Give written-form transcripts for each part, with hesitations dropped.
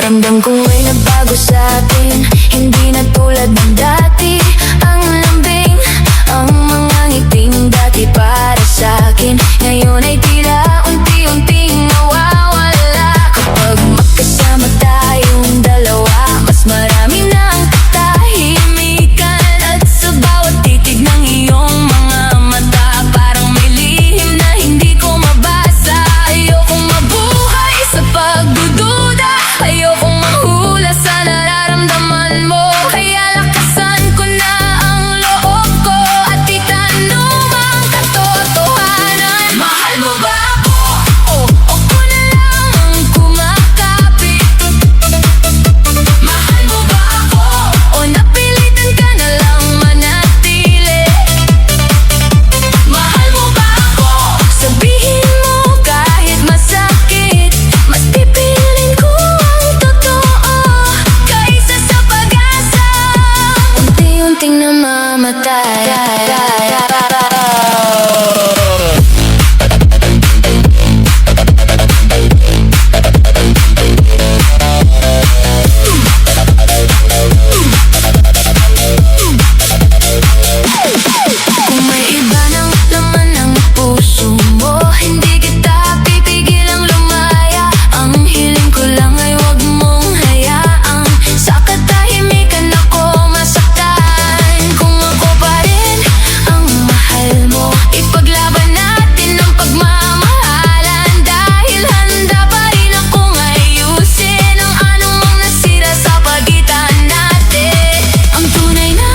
Ramdam ko ay nagbago sa'tin, hindi na tulad ng dati. Ang lambing, ang mga ngiting dati para sa'kin, ngayon ay tila unti-unting nawawala. Kapag magkasama tayong dalawa, mas marami ng tahimikan. At sa bawat titig ng iyong mga mata, parang may lihim na hindi ko mabasa. Ayokong mabuhay sa pagdududa, ayokong mahula sa nararamdaman mo. Kaya lakasan ko na ang loob ko at itanong ang katotohanan. Mahal mo ba ako? O ako na lang ang kumakapit? Mahal mo ba ako? O napilitan ka na lang manatili? Mahal mo ba ako? Sabihin mo kahit masakit, mas pipiliin ko ang totoo kaysa sa pag-asa unti-unting namamatay. Kung may iba ng laman ng puso mo, hindi kita pipigilang lumaya. Ang hiling ko lang ay wag mong hayaan sa katahimikan ako masaktan. Kung ako pa rin ang mahal mo, ipaglaban natin ang pagmamahalan. Dahil handa pa rin akong ayusin ang anumang nasira sa pagitan natin. Ang tunay na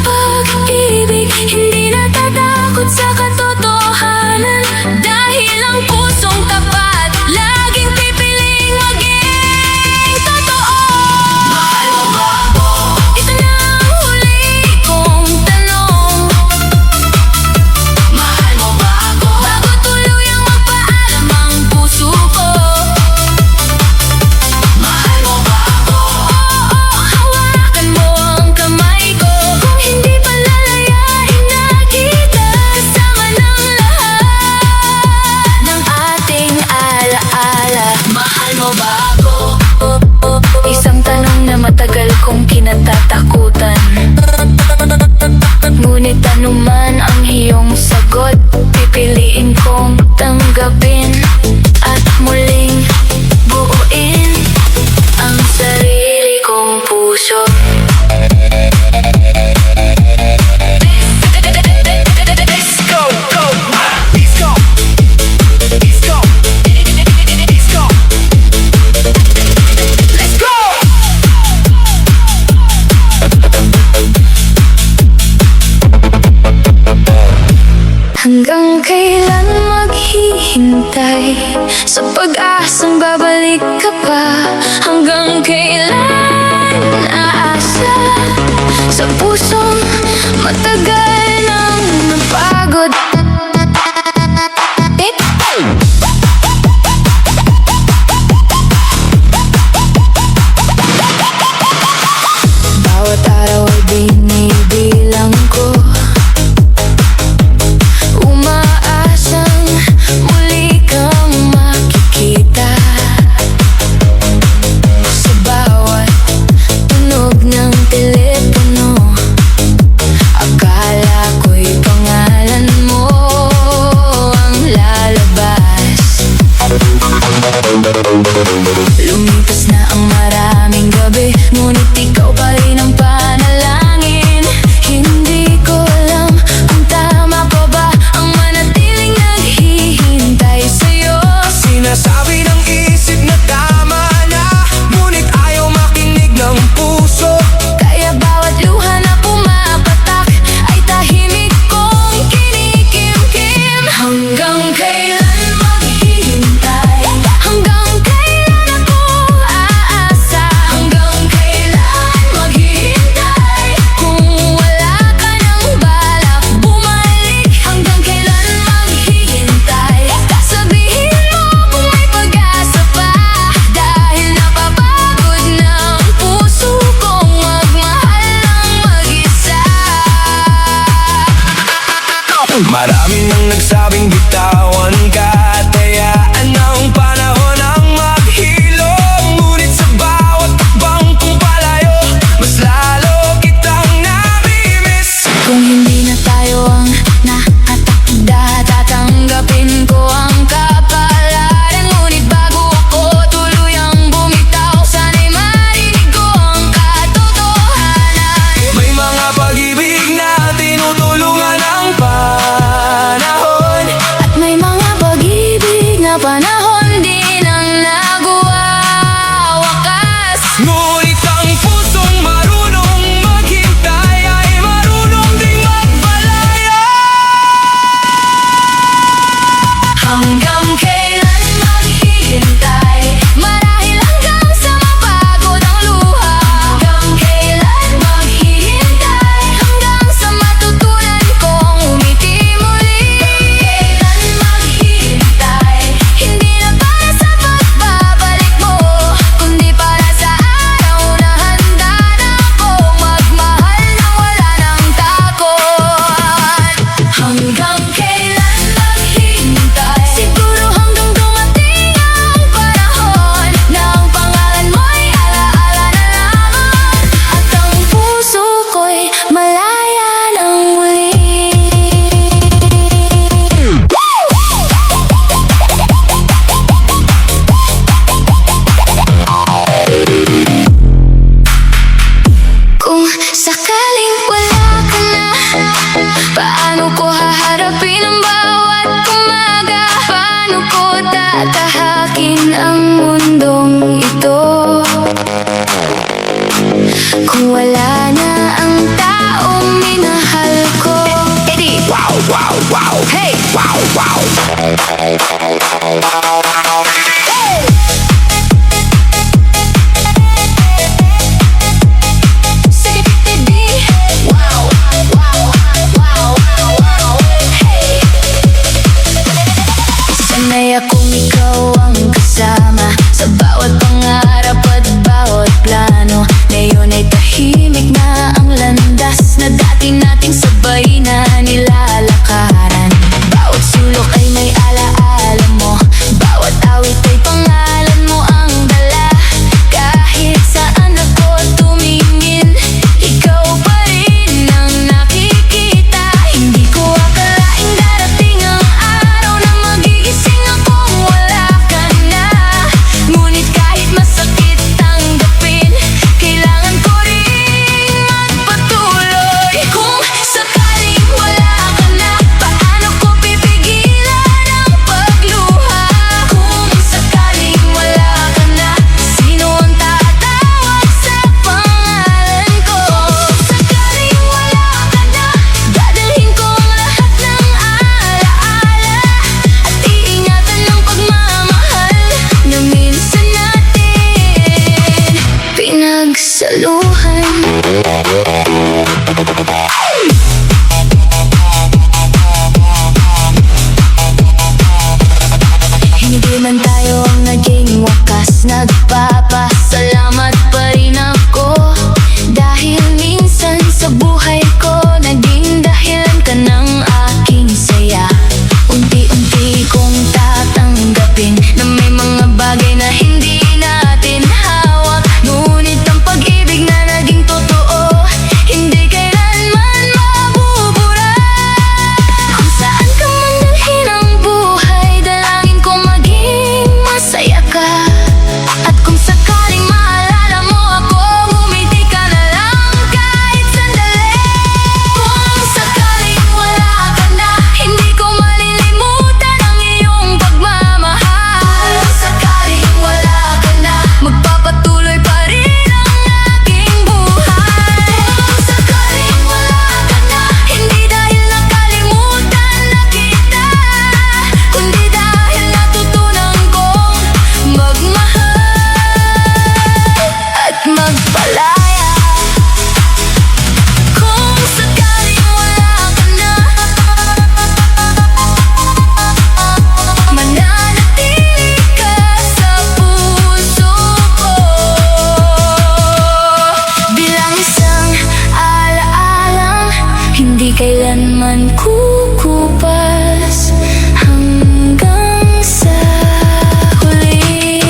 pag-ibig, hindi natatakot sa katotohanan. Dahil ang pusong tapat, laging pipiling maging totoo. Mahal mo ba ako? Ito na ang huli kong tanong. Mahal mo ba ako? Bago tuluyang magpaalam ang puso ko. Mahal mo ba ako? Oo, hawakan mo ang kamay ko. Kung hindi pa lalayain na kita, kasama ng lahat ng ating alaala. Mahal mo ba ako? Isang tanong na matagal kong kinatatakutan, ngunit anuman ang iyong sagot, pipiliin kong tanggapin at muling buuin ang sarili kong puso. Let's go, go, let's go, let's go, let's go, let's go. Hanggang kailan maghihintay sa pag-asang babalik ka pa? Hanggang kailan aasa sa pusong matagal nang napagod? Bawat araw ay binibilang ko, umaasang muli kang makikita. Sa bawat tunog ng telepono, akala ko'y pangalan mo ang lalabas. Lumipas na ang maraming gabi, ngunit ikaw pa rin ang panalangin. Hindi ko alam kung tama pa ba ang manatiling naghihintay sa'yo. Sinasabi ng isip na tama na, ngunit ayaw makinig ng puso. Kaya bawat luha na pumapatak ay tahimik kong kinikimkim. Hanggang kailan maghihintay? Hanggang kailan ako aasa? Hanggang kailan maghihintay? Kung wala ka nang balak bumalik, hanggang kailan maghihintay? Sabihin mo kung may pag-asa pa, dahil napapagod na ang puso kong magmahal ng mag-isa. Marami nang nagsabing bitawan ka, at hayaan ang panahon ang maghilom. Ngunit sa bawat Hanggang kailan maghihintay? Marahil hanggang sa mapagod ang luha. Hanggang kailan maghihintay? Hanggang sa matutunan kong umiti muli. Kailan maghihintay? Hindi na para sa pagbabalik mo, kundi para sa araw na handa na akong magmahal nang wala nang takot. Hanggang kailan maghihintay? Siguro hanggang dumating ang panahon na ang pangalan mo'y alaala na lamang, at ang puso ko'y malaya nang muli. Kung sakaling wala ka na, paano ko haharapin ang bawat umaga? Paano ko tatahakin ang mundong ito? Kung wala na ang taong minahal ko, edi wow, wow, wow, hey, wow, wow. Sanay akong ikaw ang kasama sa bawat pangarap at bawat plano. Ngayon ay tahimik na ang landas na dati nating sabay na nilalakaran. Bawat sulok ay may alaala mo, bawat awit ay pangalan mo ang dala. Kahit saan ako tumingin, ikaw pa rin ang nakikita. Hindi ko akalaing darating ang araw na magigising akong wala ka na. Ngunit kahit masakit tanggapin, kailangan ko rin magpatuloy. Kung sakaling wala ka na, paano ko pipigilan ang pagluha? Kung sakaling wala ka na, sino ang tatawag sa pangalan ko? Kung sakaling wala ka na, dadalhin ko ang lahat ng alaala at iingatan ng pagmamahal na minsan natin pinagsaluhan. Hindi man tayo ang naging wakas, nagpapasalamat pa rin ako. Dahil minsan sa buhay ko, naging dahilan ka ng aking saya. Unti-unti kong tatanggapin na may mga bagay na hindi natin hawak. Ngunit ang pag-ibig na naging totoo, hindi kailanman mabubura. Kung saan ka man dalhin ang buhay, dalangin ko maging masaya ka. At kung sakaling maalala mo ako, ngumiti ka na lang kahit sandali. Kung sakaling wala ka na, hindi ko malilimutan ang iyong pagmamahal. Kung sakaling wala ka na, magpapatuloy pa rin ang aking buhay. Kung sakaling wala ka na, hindi dahil nakalimutan na kita, kundi dahil natutunan kong magmahal at magpalaya. Kung sakaling wala ka na, mananatili ka sa puso ko bilang isang alaalang hindi kailanman kukupas hanggang sa huli.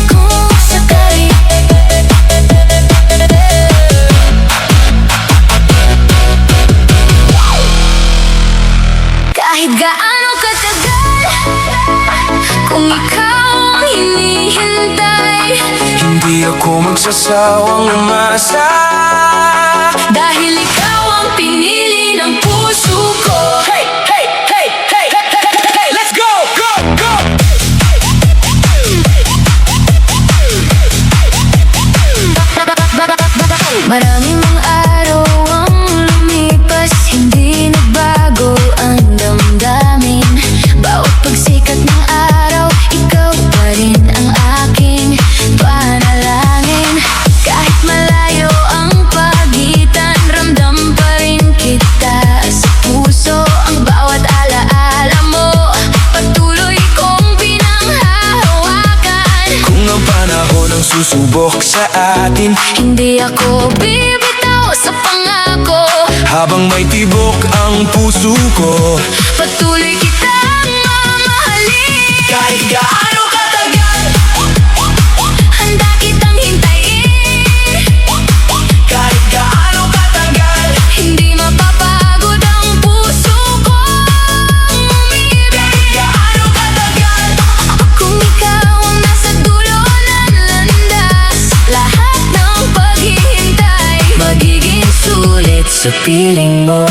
Kung sakaling kahit gaano katagal, kung ikaw ang hinihintay, Hindi ako magsasawang umasa. dahil ikaw ang pinili ng puso ko. Hey, hey, hey, hey, hey, hey, hey, hey, let's go, go, go. Maraming mga araw ang lumipas, hindi nagbago ang damdamin. Bawat pagsikat ng araw, ikaw pa rin ang aking panalangin. Kahit malayo ang pagitan, ramdam pa rin kita sa puso. Ang bawat alaala mo, patuloy kong pinanghahawakan. Kung ang panahon ang susubok sa atin, Hindi ako bibitaw sa pangako. habang may tibok ang puso ko, Patuloy kitang mamahalin. kahit gaano katagal, Handa kitang hintayin. kahit gaano katagal, Hindi mapapagod ang puso ko umibig. gaano katagal. Kung ikaw ang nasa dulo ng landas, lahat ng paghihintay magiging sulit sa piling mo.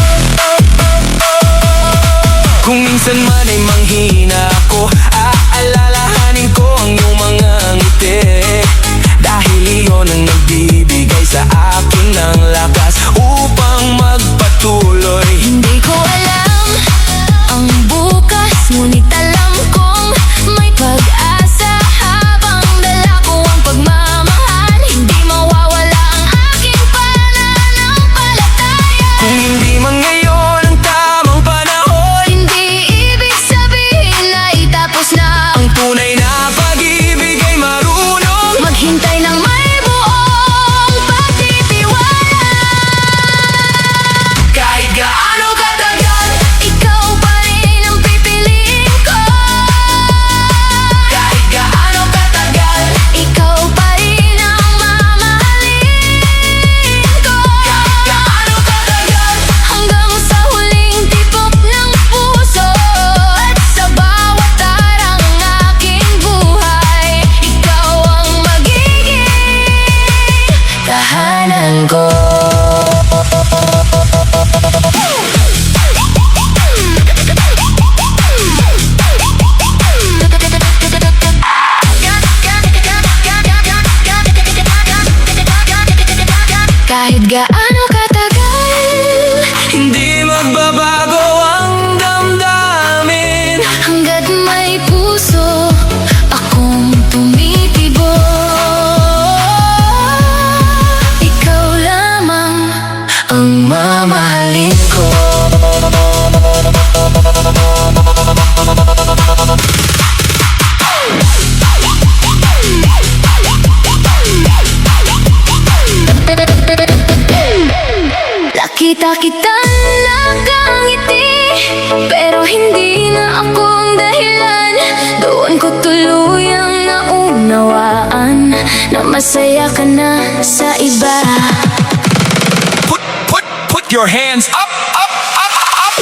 Kung minsan man ay manghina ako, aalalahanin ko ang iyong mga ngiti. Dahil iyon ang nagbibigay sa akin ng lakas upang magpatuloy. Hindi ko alam ang bukas, ngunit alam kong may pag-asa. Habang dala ko ang pagmamahal, hindi mawawala ang aking pananampalataya. Kung hindi man ngayon ang tamang panahon, Hindi ibig sabihin na itapos na. ang tunay na pag-ibig ay marunong Maghintay ng may buong pagtitiwala. kahit gaano katagal, Ikaw pa rin ang pipiliin ko. kahit gaano katagal, Ikaw pa rin ang mamahalin ko. gaano katagal. Hanggang sa huling tibok ng puso, at sa bawat arang ng aking buhay, ikaw ang magiging tahanan ko. Kahit gaano katagal, Hindi magbabago ang damdamin. hanggat may puso akong tumitibok. Ikaw lamang ang mamahalin ko. Nakita kita nakangiti, pero hindi na akong dahilan. Doon ko tuluyang naunawaan na masaya ka na sa iba. Put your hands up, up, up, up.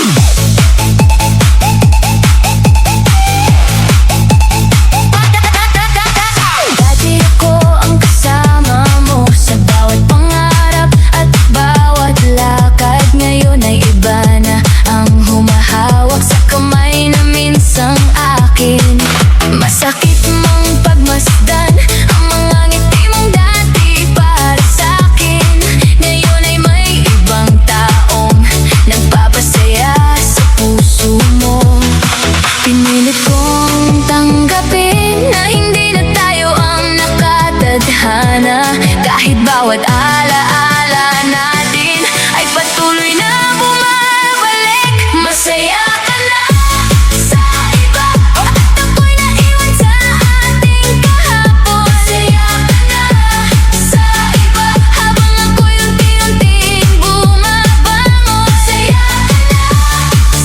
Dati ako ang kasama mo sa bawat pangarap at bawat lakad. Ngayon ay iba na ang humahawak sa kamay na minsang akin. Masakit mang pagmasdan ang mga ngiti mong dati para sa'kin. Ngayon ay may ibang taong nagpapasaya sa puso mo. Pinilit kong tanggapin na hindi na tayo ang nakatadhana. Kahit bawat alaala natin ay patuloy na bumabalik. Masaya ka na sa iba, at ako'y naiwan sa ating kahapon. Masaya ka na sa iba, habang ako'y unti-unting bumabangon. Masaya ka na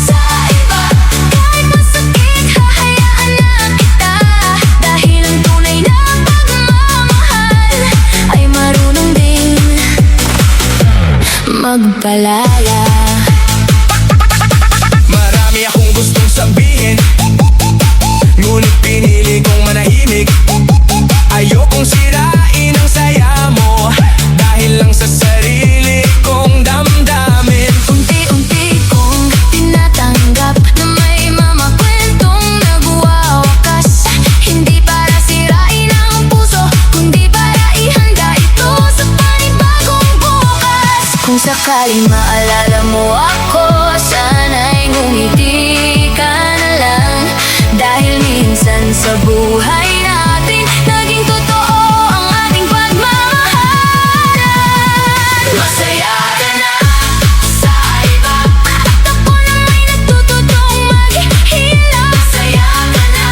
sa iba, kahit masakit hahayaan na kita. Dahil ang tunay na pagmamahal ay marunong ding magpalaya. Marami akong gustong sabihin, ngunit pinili kong manahimik. Ayokong sirain ang saya mo, dahil lang sa sarili kong damdamin. Unti-unti kong tinatanggap na may mga kwentong nagwawakas. Hindi para sirain ang puso, kundi para ihanda ito sa panibagong buhay. sakaling maalala mo ako, sana'y ngumiti ka na lang. Dahil minsan sa buhay natin naging totoo ang ating pagmamahalan. Masaya ka na sa iba, at ako na may natututong maghihila. Masaya ka na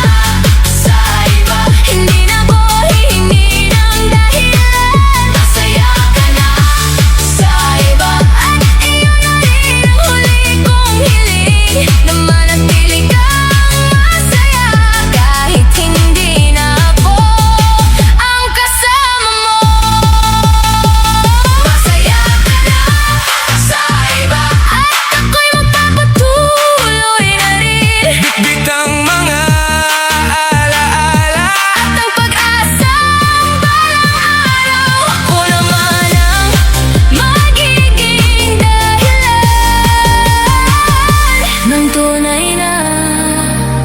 sa iba, hindi na ko hihingi ng dahilan. Masaya ka na sa iba, at iyon na rin ang huli kong hiling, na manatili kang masaya kahit hindi na ako ang kasama mo. Masaya ka na sa iba, at ako'y magpapatuloy na rin. Bitbit ang mga alaala, At ang pag-asang balang araw, ako naman ang magiging dahilan ng tunay na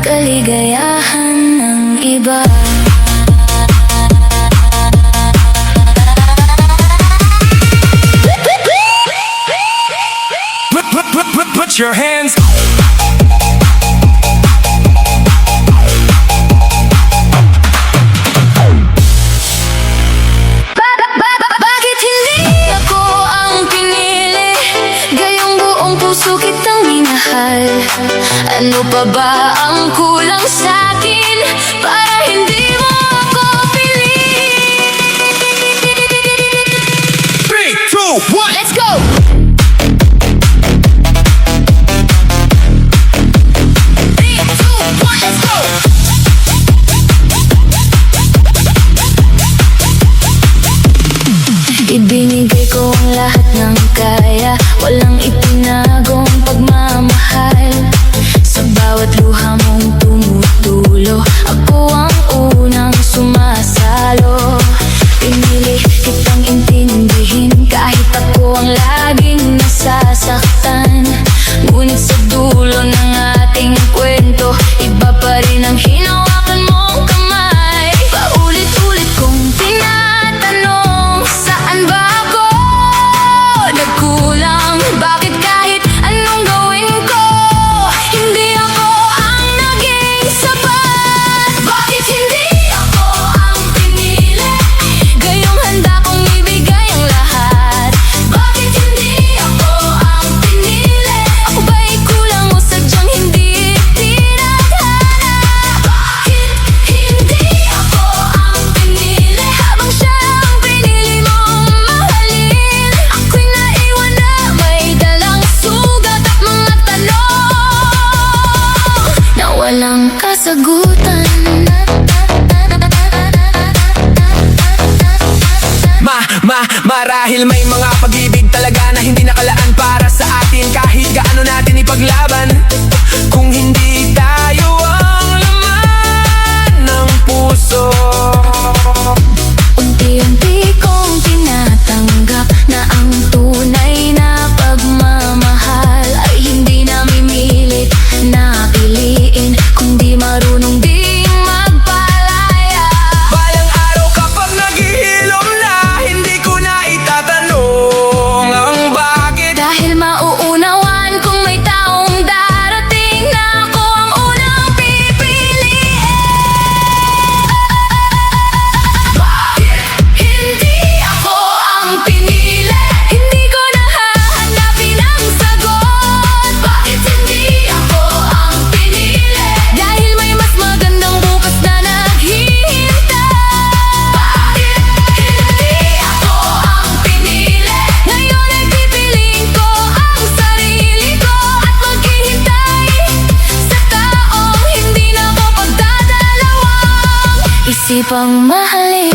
kaligayahan ng iba. Put your hands. Bakit hindi ako ang pinili? Gayong buong puso kitang minahal. Ano pa ba ang kulang sa'kin para hindi mo ako piliin? 3, 2, 1. Let's go! Three, two, one, let's go! Ibinigay ko ang lahat ng kaya, walang itinagong pagmamahal. Sa bawat luha mong tumutulo, ako ang unang sumasalo. Pinili kitang intindihin kahit ako ang laging nasasaktan. Ngunit sa dulo ng ating kwento, iba pa rin ang hinawakan mong kamay. Paulit-ulit kong tinatanong, saan ba ako nagkulang? Bakit kahit anong gawin ko, hindi ako ang naging sapat? Bakit hindi ako ang pinili? Gayong handa kong ibigay ang lahat. Bakit hindi ako ang pinili? Ako ba'y kulang o sadyang hindi tinadhana? Bakit hindi ako ang pinili? Habang siya ang pinili mong mahalin, ako'y naiwan na may dalang sugat at mga tanong na walang kasagutan. Marahil may mga pag-ibig talaga na hindi nakalaan para sa atin. Kahit gaano natin ipaglaban, kung hindi tayo ang laman ng puso. Unti-unti kong tinatanggap na ang tunay na pagmamahal ay hindi namimilit na piliin, kundi marunong ding magpalaya. Balang araw kapag naghihilom na, hindi ko na itatanong ang bakit. Dahil mauunawaan kung may taong darating na ako ang unang pipiliin. Bakit hindi ako ang pinili? Hindi ko nahahanapin ang sagot. Bakit hindi ako ang pinili? Dahil may mas magandang bukas na naghihintay. Bakit hindi ako ang pinili? Ngayon ay pipiliin ko ang sarili ko at maghihintay sa taong hindi na ko pagdadalawang isipang mahalin.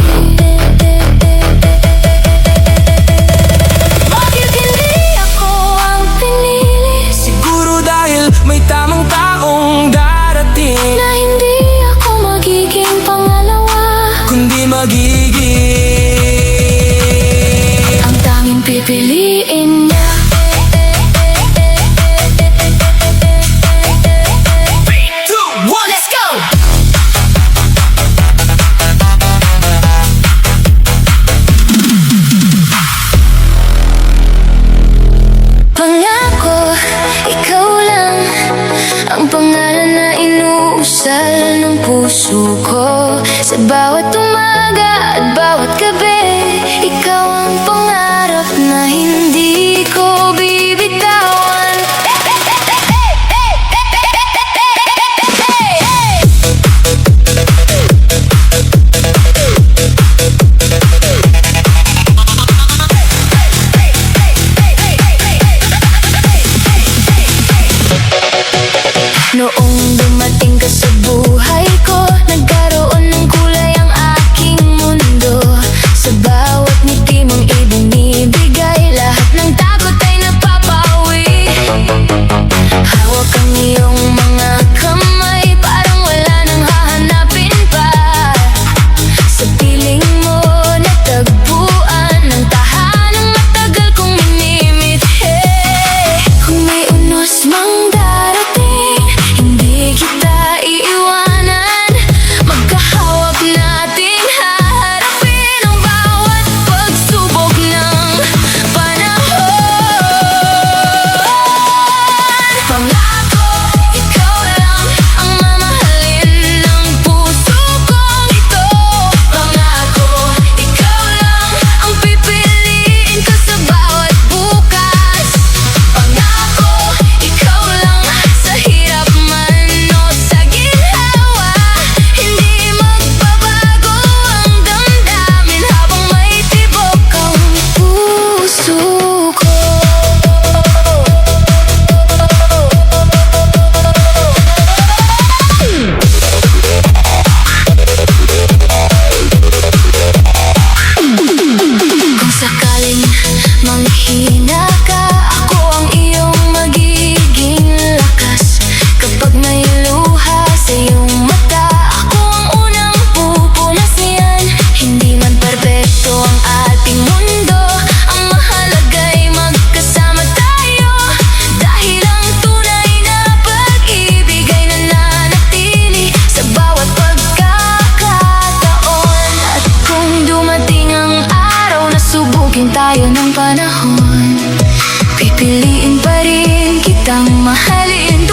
Bakit hindi ako ang pinili? Siguro dahil may tamang taong darating, Na hindi ako magiging pangalawa, kundi magiging ang tanging pipiliin niya. 2, 1. Let's go! Tawagin tayo ng panahon, pipiliin pa rin kitang mahalin.